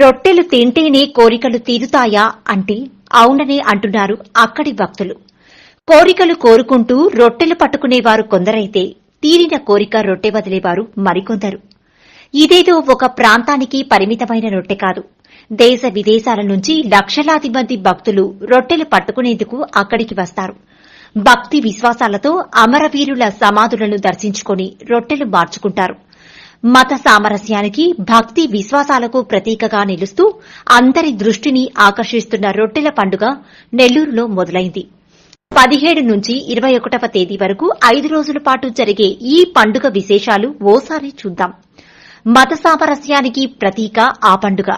రొట్టెలు తింటేనే కోరికలు తీరుతాయా అంటే అవుననే అంటున్నారు అక్కడి భక్తులు. కోరికలు కోరుకుంటూ రొట్టెలు పట్టుకునేవారు కొందరైతే తీరిన కోరిక రొట్టె వదిలేవారు మరికొందరు. ఇదేదో ఒక ప్రాంతానికి పరిమితమైన రొట్టె కాదు. దేశ విదేశాల నుంచి లక్షలాది మంది భక్తులు రొట్టెలు పట్టుకునేందుకు అక్కడికి వస్తారు. భక్తి విశ్వాసాలతో అమరవీరుల సమాధులను దర్శించుకుని రొట్టెలు మార్చుకుంటారు. మత సామరస్యానికి, భక్తి విశ్వాసాలకు ప్రతీకగా నిలుస్తూ అందరి దృష్టిని ఆకర్షిస్తున్న రొట్టెల పండుగ నెల్లూరులో మొదలైంది. 17 నుంచి 21వ తేదీ వరకు 5 రోజుల పాటు జరిగే ఈ పండుగ విశేషాలు ఓసారి చూద్దాం. మత సామరస్యానికి ప్రతీక ఆ పండుగ.